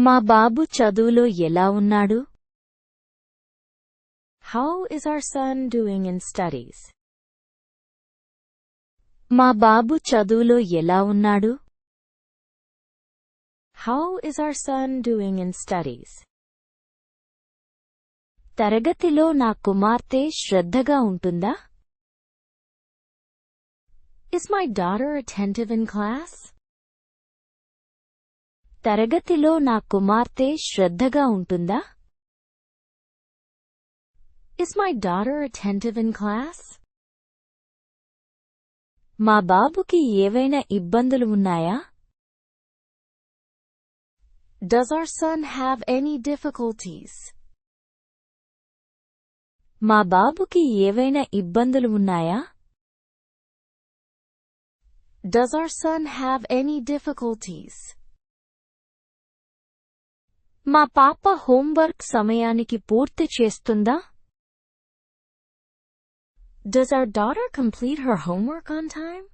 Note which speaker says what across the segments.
Speaker 1: మా బాబు చదువులో ఎలా ఉన్నాడు?
Speaker 2: How is our son doing in studies?
Speaker 1: మా బాబు చదువులో ఎలా ఉన్నాడు?
Speaker 2: How is our son doing in studies?
Speaker 1: తరగతిలో నా కుమార్తె శ్రద్ధగా ఉంటుందా?
Speaker 2: Is my daughter attentive in class?
Speaker 1: తరగతిలో నా కుమార్తె శ్రద్ధగా ఉంటుందా?
Speaker 2: Is my daughter attentive in class?
Speaker 1: మా బాబుకి ఏవైనా ఇబ్బందులు ఉన్నాయా?
Speaker 2: Does our son have any difficulties?
Speaker 1: మా బాబుకి ఏవైనా ఇబ్బందులు ఉన్నాయా?
Speaker 2: Does our son have any difficulties?
Speaker 1: మా పాప హోంవర్క్ సమయానికి పూర్తి చేస్తుందా?
Speaker 2: Does our daughter complete her homework on time?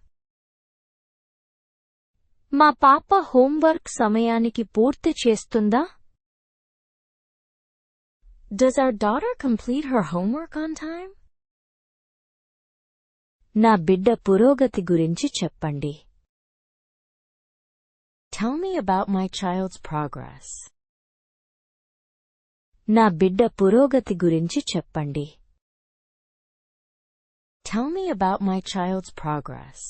Speaker 1: మా పాప హోంవర్క్ సమయానికి పూర్తి చేస్తుందా?
Speaker 2: Does our daughter complete her homework on time?
Speaker 1: నా బిడ్డ పురోగతి గురించి చెప్పండి.
Speaker 2: Tell me about my child's progress.
Speaker 1: నా బిడ్డ పురోగతి గురించి చెప్పండి.
Speaker 2: Tell me about my child's progress.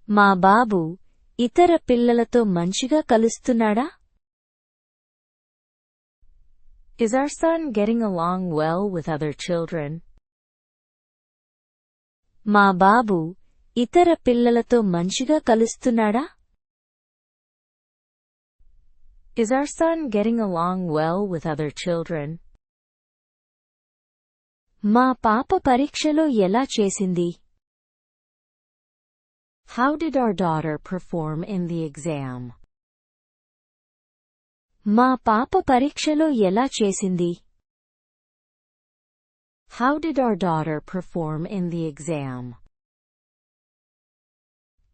Speaker 1: మా బాబు ఇతర పిల్లలతో మంచిగా కలుస్తున్నాడా?
Speaker 2: Is our son getting along well with other children?
Speaker 1: మా బాబు ఇతర పిల్లలతో మంచిగా కలుస్తున్నాడా?
Speaker 2: Is our son getting along well with other children?
Speaker 1: మా పాప పరీక్షలో ఎలా చేసింది?
Speaker 2: How did our daughter perform in the exam?
Speaker 1: మా పాప పరీక్షలో ఎలా చేసింది?
Speaker 2: How did our daughter perform in the exam?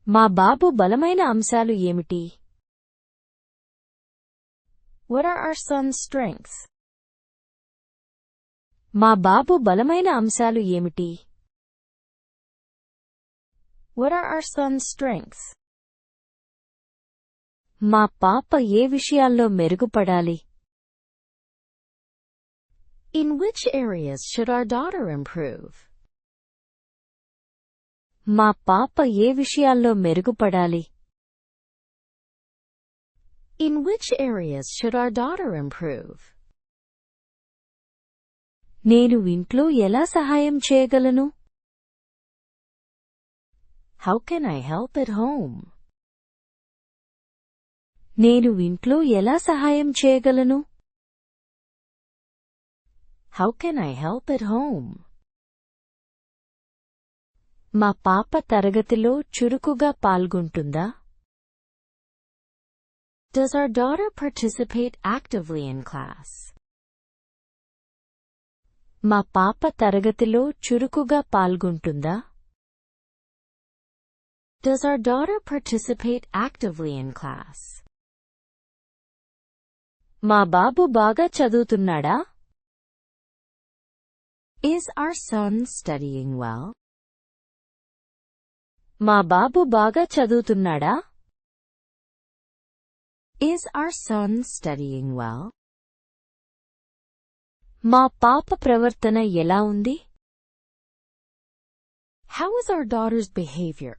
Speaker 1: మా బాబు బలమైన అంశాలు ఏమిటి?
Speaker 2: What are our son's strengths?
Speaker 1: మా బాబు బలమైన అంశాలు ఏమిటి?
Speaker 2: What are our son's strengths?
Speaker 1: మా పాప ఏ విషయాల్లో మెరుగుపడాలి?
Speaker 2: In which areas should our daughter improve?
Speaker 1: మా పాప ఏ విషయాల్లో మెరుగుపడాలి?
Speaker 2: In which areas should our daughter improve?
Speaker 1: నేను ఇంట్లో ఎలా సహాయం చేయగలను?
Speaker 2: How can I help at home?
Speaker 1: నేను ఇంట్లో ఎలా సహాయం చేయగలను?
Speaker 2: How can I help at home?
Speaker 1: మా పాప తరగతిలో చురుకుగా పాల్గొంటుందా?
Speaker 2: Does our daughter participate actively in class?
Speaker 1: మా పాప తరగతిలో చురుకుగా పాల్గొంటుందా?
Speaker 2: Does our daughter participate actively in class?
Speaker 1: మా బాబు బాగా చదువుతున్నాడా?
Speaker 2: Is our son studying well?
Speaker 1: మా బాబు బాగా చదువుతున్నాడా?
Speaker 2: Is our son studying well?
Speaker 1: మా పాప ప్రవర్తన ఎలా ఉంది?
Speaker 2: How is our daughter's behavior?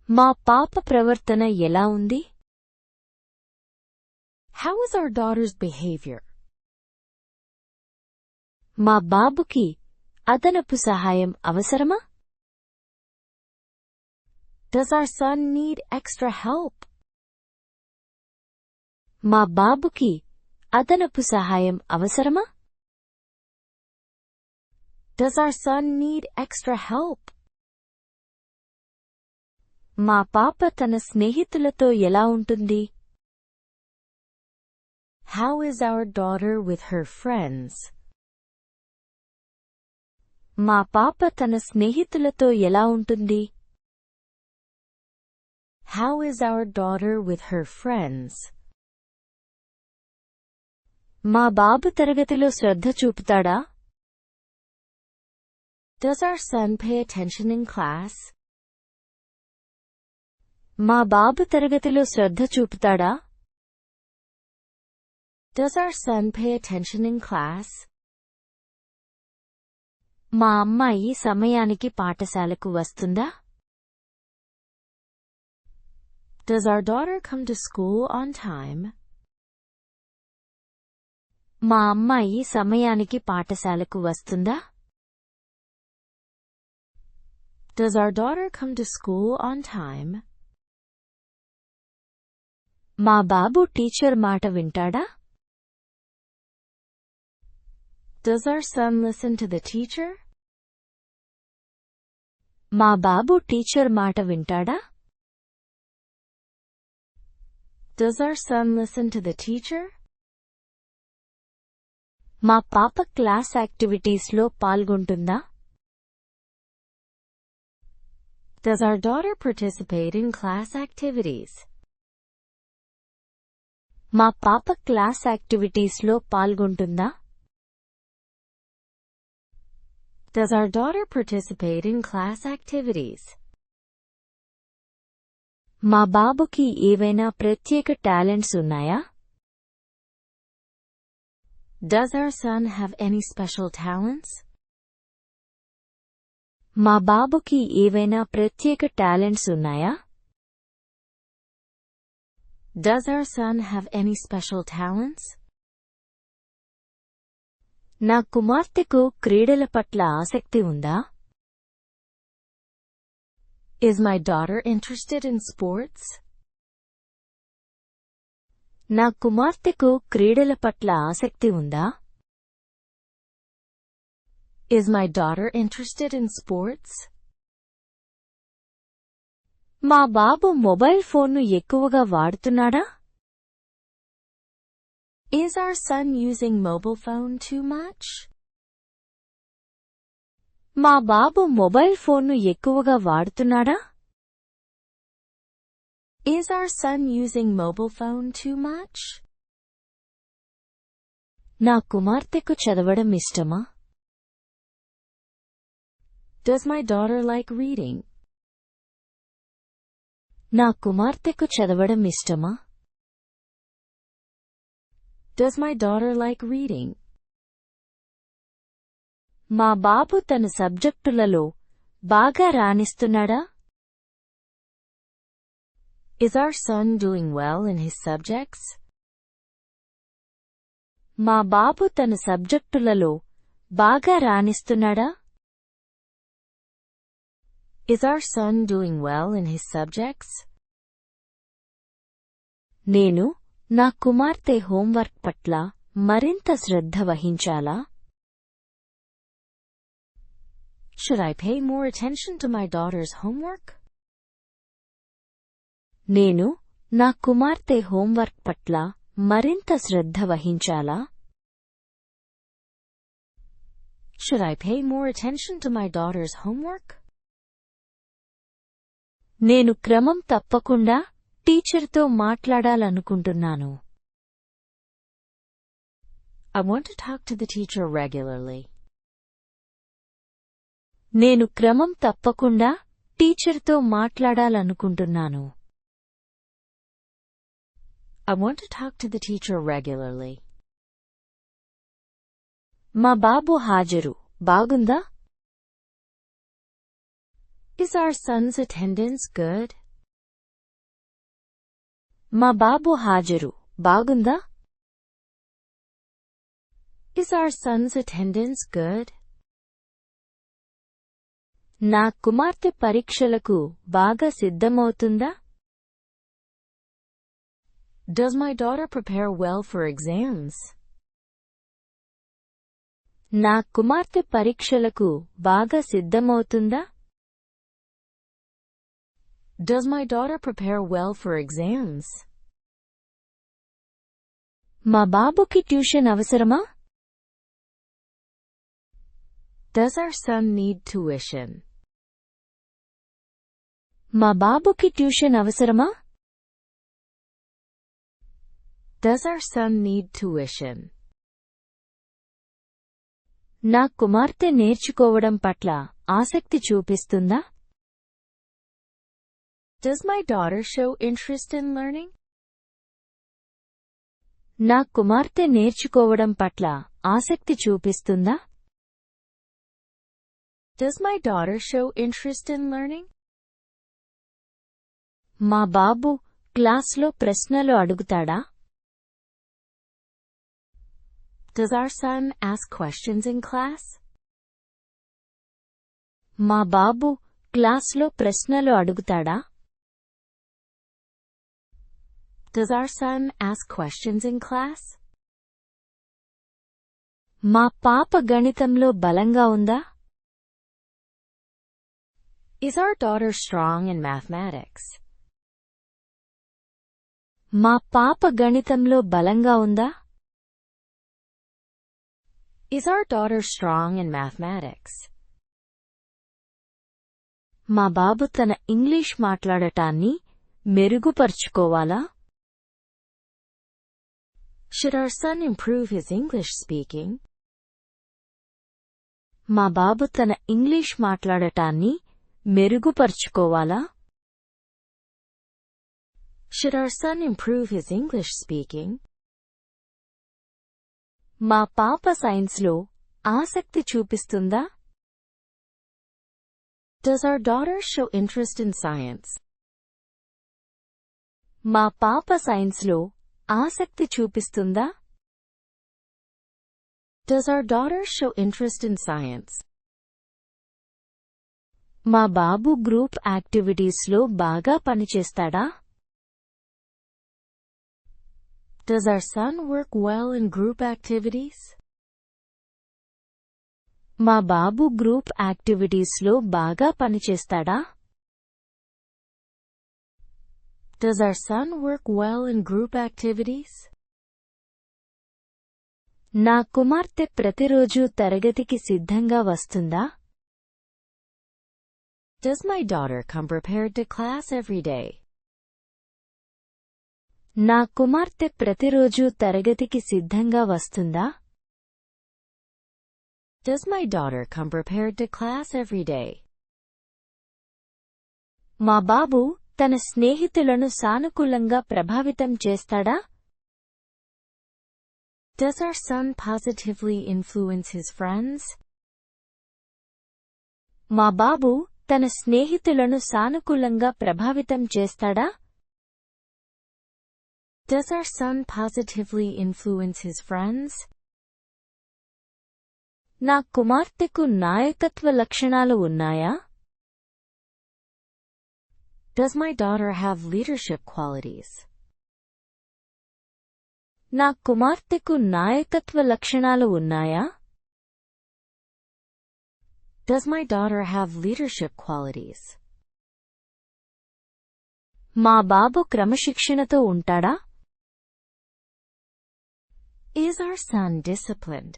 Speaker 1: మా పాప ప్రవర్తన ఎలా ఉంది?
Speaker 2: How is our daughter's behavior?
Speaker 1: మా బాబుకి అదనపు సహాయం అవసరమా?
Speaker 2: Does our son need extra help?
Speaker 1: మా బాబుకి అదనపు సహాయం అవసరమా?
Speaker 2: Does our son need extra help?
Speaker 1: మా పాప తన స్నేహితులతో ఎలా ఉంటుంది?
Speaker 2: How is our daughter with her friends?
Speaker 1: మా పాప తన స్నేహితులతో ఎలా ఉంటుంది?
Speaker 2: How is our daughter with her friends?
Speaker 1: మా బాబు తరగతిలో శ్రద్ధ చూపుతాడా?
Speaker 2: Does our son pay attention in class?
Speaker 1: మా బాబు తరగతిలో శ్రద్ధ చూపుతాడా?
Speaker 2: Does our son pay attention in class?
Speaker 1: మా అమ్మాయి సమయానికి పాఠశాలకు వస్తుందా?
Speaker 2: Does our daughter come to school on time?
Speaker 1: మా అమ్మాయి సమయానికి పాఠశాలకు వస్తుందా?
Speaker 2: Does our daughter come to school on time?
Speaker 1: మా బాబు టీచర్ మాట వింటాడా?
Speaker 2: Does our son listen to the teacher?
Speaker 1: మా బాబు టీచర్ మాట వింటాడా?
Speaker 2: Does our son listen to the teacher?
Speaker 1: మా పాప క్లాస్ యాక్టివిటీస్లో పాల్గొంటుందా?
Speaker 2: Does our daughter participate in class activities?
Speaker 1: మా పాప class యాక్టివిటీస్లో పాల్గొంటుందా?
Speaker 2: Does our daughter participate in class activities?
Speaker 1: మా బాబుకి ఏవైనా ప్రత్యేక టాలెంట్స్ ఉన్నాయా?
Speaker 2: Does our son have any special talents?
Speaker 1: మా బాబుకి ఏవైనా ప్రత్యేక టాలెంట్స్ ఉన్నాయా?
Speaker 2: Does our son have any special talents?
Speaker 1: నా కుమార్తెకు క్రీడల పట్ల ఆసక్తి ఉందా?
Speaker 2: Is my daughter interested in sports?
Speaker 1: నా కుమార్తెకు క్రీడల పట్ల ఆసక్తి ఉందా?
Speaker 2: Is my daughter interested in sports?
Speaker 1: మా బాబు మొబైల్ ఫోన్ను ఎక్కువగా వాడుతున్నాడా?
Speaker 2: Is our son using mobile phone too much?
Speaker 1: మా బాబు మొబైల్ ఫోన్ను ఎక్కువగా వాడుతున్నాడా?
Speaker 2: Is our son using mobile phone too much?
Speaker 1: నా కుమార్తెకు చదవడం ఇష్టమా?
Speaker 2: Does my daughter like reading?
Speaker 1: నా కుమార్తెకు చదవడం ఇష్టమా?
Speaker 2: Does my daughter like reading?
Speaker 1: మా బాబు తన సబ్జెక్టులలో బాగా రాణిస్తున్నాడా?
Speaker 2: Is our son doing well in his subjects?
Speaker 1: మా బాబు తన సబ్జెక్టులలో బాగా రాణిస్తున్నాడా?
Speaker 2: Is our son doing well in his subjects?
Speaker 1: నేను నా కుమార్తె హోంవర్క్ పట్ల మరింత శ్రద్ధ వహించాలా?
Speaker 2: Should I pay more attention to my daughter's homework?
Speaker 1: నేను నా కుమార్తె హోంవర్క్ పట్ల మరింత శ్రద్ధ వహించాలా?
Speaker 2: Should I pay more attention to my daughter's homework?
Speaker 1: నేను క్రమం తప్పకుండా టీచర్తో మాట్లాడాలనుకుంటున్నాను.
Speaker 2: I want to talk to the teacher regularly.
Speaker 1: నేను క్రమం తప్పకుండా టీచర్తో మాట్లాడాలనుకుంటున్నాను.
Speaker 2: I want to talk to the teacher regularly.
Speaker 1: మా బాబు హాజరు బాగుందా?
Speaker 2: Is our son's attendance good?
Speaker 1: మా బాబు హాజరు బాగుందా?
Speaker 2: Is our son's attendance good?
Speaker 1: నా కుమార్తె పరీక్షలకు బాగా సిద్ధమవుతుందా?
Speaker 2: Does my daughter prepare well for exams?
Speaker 1: నా కుమార్తె పరీక్షలకు బాగా సిద్ధమవుతుందా?
Speaker 2: Does my daughter prepare well for exams?
Speaker 1: మా బాబుకి ట్యూషన్ అవసరమా?
Speaker 2: Does our son need tuition?
Speaker 1: మా బాబుకి ట్యూషన్ అవసరమా?
Speaker 2: Does our son need tuition?
Speaker 1: నా కుమార్తె నేర్చుకోవడం పట్ల ఆసక్తి చూపిస్తుందా?
Speaker 2: Does my daughter show interest in learning?
Speaker 1: నా కుమార్తె నేర్చుకోవడం పట్ల ఆసక్తి చూపిస్తుందా?
Speaker 2: Does my daughter show interest in learning?
Speaker 1: మా బాబు క్లాస్లో ప్రశ్నలు అడుగుతాడా?
Speaker 2: Does our son ask questions in class?
Speaker 1: మా బాబు క్లాస్లో ప్రశ్నలు అడుగుతాడా?
Speaker 2: Does our son ask questions in class?
Speaker 1: మా పాప గణితంలో బలంగా ఉందా?
Speaker 2: Is our daughter strong in mathematics?
Speaker 1: మా పాప గణితంలో బలంగా ఉందా?
Speaker 2: Is our daughter strong in mathematics?
Speaker 1: మా బాబు తన English మాట్లాడటాన్ని మెరుగుపరుచుకోవాలా?
Speaker 2: Should our son improve his English speaking?
Speaker 1: మా బాబు తన English మాట్లాడటాన్ని మెరుగుపరుచుకోవాలా?
Speaker 2: Should our son improve his English speaking?
Speaker 1: మా పాప సైన్స్లో ఆసక్తి చూపిస్తుందా?
Speaker 2: Does our daughter show interest in science?
Speaker 1: మా పాప సైన్స్లో ఆసక్తి చూపిస్తుందా?
Speaker 2: Does our daughter show interest in science?
Speaker 1: మా బాబు గ్రూప్ యాక్టివిటీస్లో బాగా పనిచేస్తాడా?
Speaker 2: Does our son work well in group activities?
Speaker 1: మా బాబు గ్రూప్ యాక్టివిటీస్లో బాగా పనిచేస్తాడా?
Speaker 2: Does our son work well in group activities?
Speaker 1: నా కుమార్తె ప్రతిరోజు తరగతికి సిద్ధంగా వస్తుందా?
Speaker 2: Does my daughter come prepared to class every day?
Speaker 1: నా కుమార్తె ప్రతిరోజు తరగతికి సిద్ధంగా వస్తుందా?
Speaker 2: Does my daughter come prepared to class every day?
Speaker 1: మా బాబు తన స్నేహితులను సానుకూలంగా ప్రభావితం చేస్తాడా?
Speaker 2: Does our son positively influence his friends?
Speaker 1: మా బాబు తన స్నేహితులను సానుకూలంగా ప్రభావితం చేస్తాడా?
Speaker 2: Does our son positively influence his friends?
Speaker 1: నా కుమార్తెకు నాయకత్వ లక్షణాలు ఉన్నాయా?
Speaker 2: Does my daughter have leadership qualities?
Speaker 1: నా కుమార్తెకు నాయకత్వ లక్షణాలు ఉన్నాయా?
Speaker 2: Does my daughter have leadership qualities?
Speaker 1: మా బాబు క్రమశిక్షణతో ఉంటాడా?
Speaker 2: Is our son disciplined?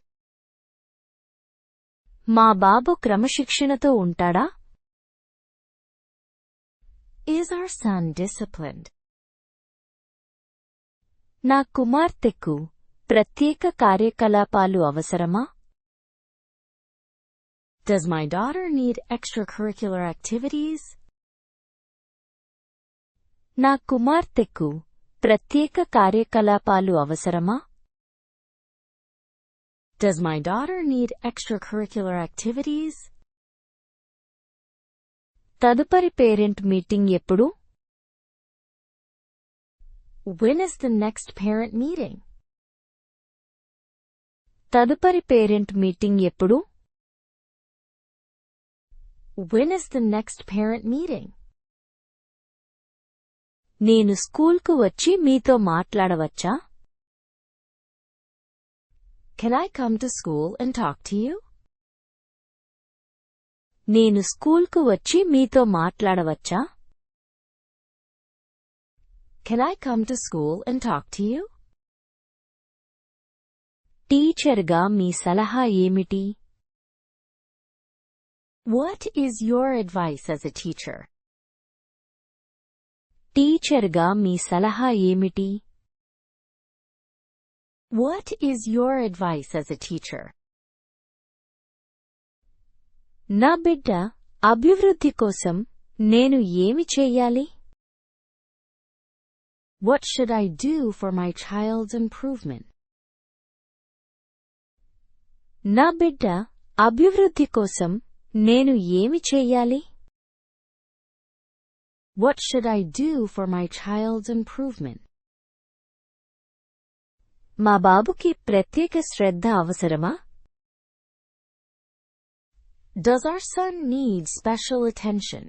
Speaker 1: మా బాబు క్రమశిక్షణతో ఉంటాడా?
Speaker 2: Is our son disciplined?
Speaker 1: నా కుమార్తెకు ప్రత్యేక కార్యకలాపాలు అవసరమా?
Speaker 2: Does my daughter need extracurricular activities?
Speaker 1: నా కుమార్తెకు ప్రత్యేక కార్యకలాపాలు అవసరమా?
Speaker 2: Does my daughter need extracurricular activities?
Speaker 1: తదుపరి పేరెంట్ మీటింగ్ ఎప్పుడు?
Speaker 2: When is the next parent meeting?
Speaker 1: తదుపరి పేరెంట్ మీటింగ్ ఎప్పుడు?
Speaker 2: When is the next parent meeting?
Speaker 1: నేను స్కూల్కు వచ్చి మీతో మాట్లాడవచ్చా?
Speaker 2: Can I come to school and talk to you?
Speaker 1: నేను స్కూల్కు వచ్చి మీతో మాట్లాడవచ్చా?
Speaker 2: Can I come to school and talk to you?
Speaker 1: టీచర్గా మీ సలహా ఏమిటి?
Speaker 2: What is your advice as a teacher?
Speaker 1: టీచర్గా మీ సలహా ఏమిటి?
Speaker 2: What is your advice as a teacher?
Speaker 1: నా బిడ్డ అభివృద్ధి కోసం నేను ఏమి చెయ్యాలి?
Speaker 2: What should I do for my child's improvement?
Speaker 1: నా బిడ్డ అభివృద్ధి కోసం నేను ఏమి చెయ్యాలి?
Speaker 2: What should I do for my child's improvement?
Speaker 1: మా బాబుకి ప్రత్యేక శ్రద్ధ అవసరమా?
Speaker 2: Does our son need special attention?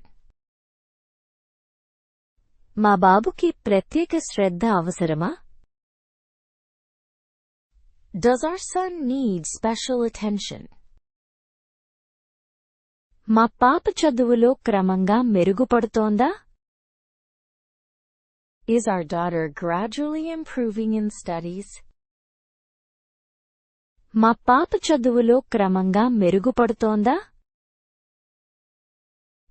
Speaker 1: మా బాబుకి ప్రత్యేక శ్రద్ధ అవసరమా?
Speaker 2: Does our son need special attention?
Speaker 1: మా పాప చదువులో క్రమంగా మెరుగుపడుతోందా?
Speaker 2: Is our daughter gradually improving in studies?
Speaker 1: మా పాప చదువులో క్రమంగా మెరుగుపడుతోందా?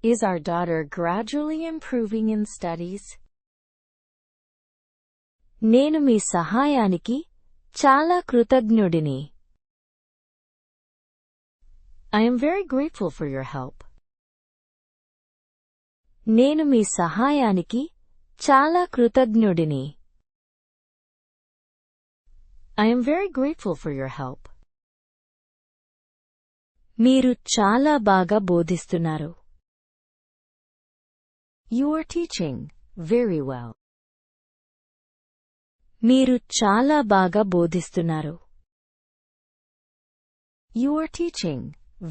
Speaker 2: Is our daughter gradually improving in studies?
Speaker 1: నేను మీ సహాయానికి చాలా కృతజ్ఞుడిని.
Speaker 2: I am very grateful for your help.
Speaker 1: నేను మీ సహాయానికి చాలా కృతజ్ఞుడిని.
Speaker 2: I am very grateful for your help.
Speaker 1: మీరు చాలా బాగా బోధిస్తున్నారు.
Speaker 2: You are teaching very well.
Speaker 1: మీరు చాలా బాగా బోధిస్తున్నారు.
Speaker 2: You are teaching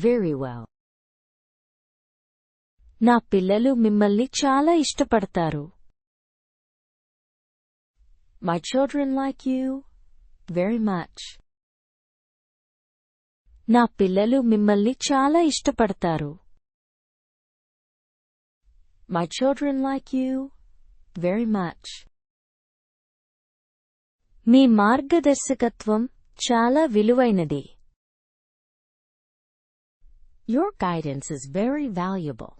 Speaker 2: very well.
Speaker 1: నా పిల్లలు మిమ్మల్ని చాలా ఇష్టపడతారు.
Speaker 2: My children like you very much.
Speaker 1: నా పిల్లలు మిమ్మల్ని చాలా ఇష్టపడతారు.
Speaker 2: My children like you very much.
Speaker 1: మీ మార్గదర్శకత్వం చాలా విలువైనది.
Speaker 2: Your guidance is very valuable.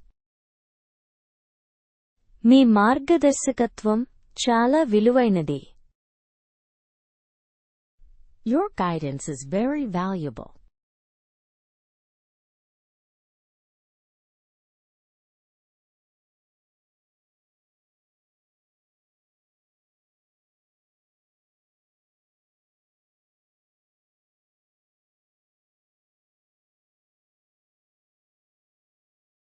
Speaker 1: మీ మార్గదర్శకత్వం చాలా విలువైనది.
Speaker 2: Your guidance is very valuable.